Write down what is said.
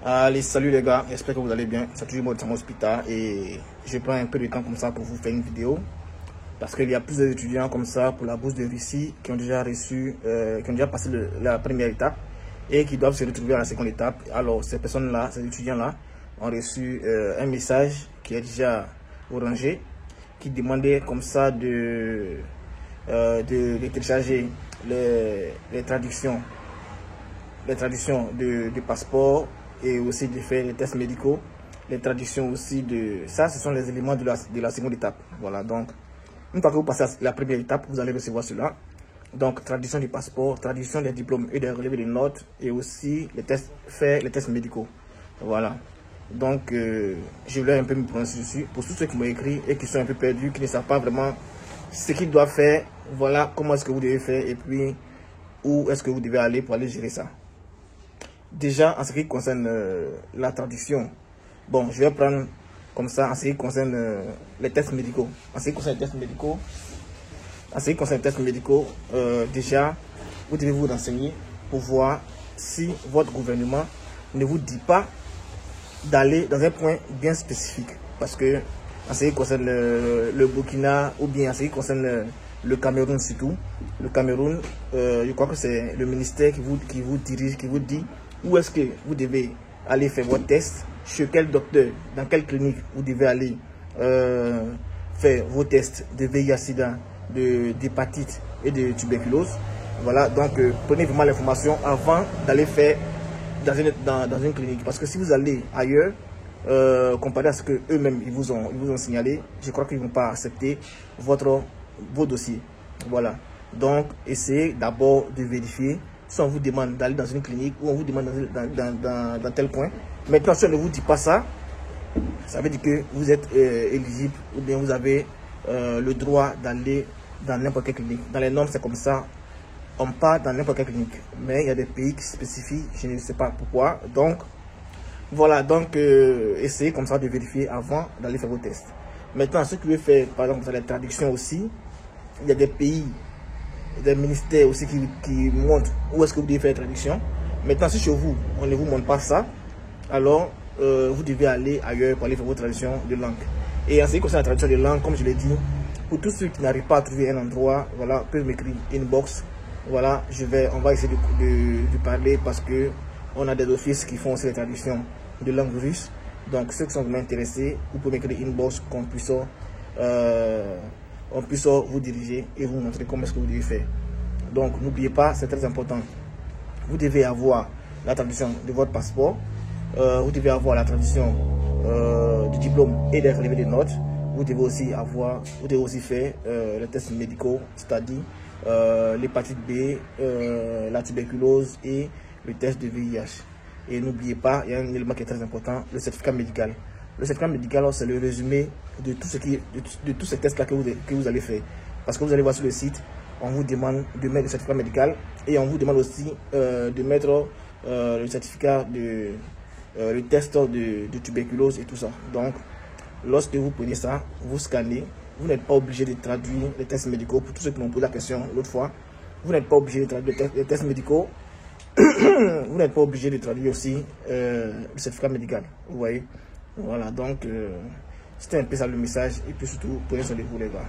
Allez, salut les gars, j'espère que vous allez bien. C'est toujours moi de Hospital et je prends un peu de temps comme ça pour vous faire une vidéo parce qu'il y a plusieurs étudiants comme ça pour la bourse de Russie qui ont déjà reçu, qui ont déjà passé la première étape et qui doivent se retrouver à la seconde étape. Alors ces personnes-là, ces étudiants-là ont reçu un message qui est déjà orangé qui demandait comme ça de télécharger les traductions de passeport et aussi de faire les tests médicaux, les traductions aussi de ça, ce sont les éléments de la seconde étape. Voilà, donc une fois que vous passez à la première étape, vous allez recevoir cela. Donc traduction du passeport, traduction des diplômes et des relevés de notes et aussi les tests, faire les tests médicaux. Voilà. Donc je voulais un peu me prononcer dessus pour tous ceux qui m'ont écrit et qui sont un peu perdus, qui ne savent pas vraiment ce qu'ils doivent faire. Voilà comment est-ce que vous devez faire et puis où est-ce que vous devez aller pour aller gérer ça. Déjà, en ce qui concerne la traduction, bon, je vais prendre comme ça en ce qui concerne les tests médicaux. En ce qui concerne les tests médicaux, déjà, vous devez vous renseigner pour voir si votre gouvernement ne vous dit pas d'aller dans un point bien spécifique. Parce que en ce qui concerne le Burkina ou bien en ce qui concerne le Cameroun surtout, le Cameroun, je crois que c'est le ministère qui vous dirige, qui vous dit où est-ce que vous devez aller faire votre test, chez quel docteur, dans quelle clinique vous devez aller faire vos tests de VIH-Sida, d'hépatite et de tuberculose. Voilà, donc prenez vraiment l'information avant d'aller faire dans une clinique. Parce que si vous allez ailleurs, comparé à ce que eux-mêmes ils vous ont signalé, je crois qu'ils ne vont pas accepter vos dossiers. Voilà, donc essayez d'abord de vérifier. Si on vous demande d'aller dans une clinique ou on vous demande dans tel point. Maintenant, si on ne vous dit pas ça, ça veut dire que vous êtes éligible ou bien vous avez le droit d'aller dans n'importe quelle clinique. Dans les normes, c'est comme ça. On part dans n'importe quelle clinique. Mais il y a des pays qui spécifient, je ne sais pas pourquoi. Donc, voilà. Donc, essayez comme ça de vérifier avant d'aller faire vos tests. Maintenant, ce que vous pouvez faire, par exemple, vous avez la traduction aussi. Il y a des pays, des ministères aussi qui montrent où est-ce que vous devez faire la traduction. Maintenant, si chez vous, on ne vous montre pas ça, alors vous devez aller ailleurs pour aller faire votre traduction de langue. Et en ce qui concerne la traduction de langue, comme je l'ai dit, pour tous ceux qui n'arrivent pas à trouver un endroit, voilà, peuvent m'écrire inbox. Voilà, on va essayer de parler parce que on a des offices qui font aussi les traductions de langue russe. Donc, ceux qui sont vraiment intéressés, vous pouvez m'écrire inbox qu'on puisse vous diriger et vous montrer comment est-ce que vous devez faire. Donc n'oubliez pas, c'est très important. Vous devez avoir la traduction de votre passeport, vous devez avoir la traduction du diplôme et des relevés de notes. Vous devez aussi faire les tests médicaux, c'est-à-dire l'hépatite B, la tuberculose et le test de VIH. Et n'oubliez pas, il y a un élément qui est très important, le certificat médical. Le certificat médical, c'est le résumé de tous ces tests-là que vous allez faire. Parce que vous allez voir sur le site, on vous demande de mettre le certificat médical et on vous demande aussi de mettre le certificat le test de tuberculose et tout ça. Donc, lorsque vous prenez ça, vous scannez. Vous n'êtes pas obligé de traduire les tests médicaux. Pour tous ceux qui m'ont posé la question l'autre fois, vous n'êtes pas obligé de traduire les tests médicaux. Vous n'êtes pas obligé de traduire aussi le certificat médical. Vous voyez? Voilà, donc c'était un peu ça le message. Et puis surtout, prenez soin de vous les gars.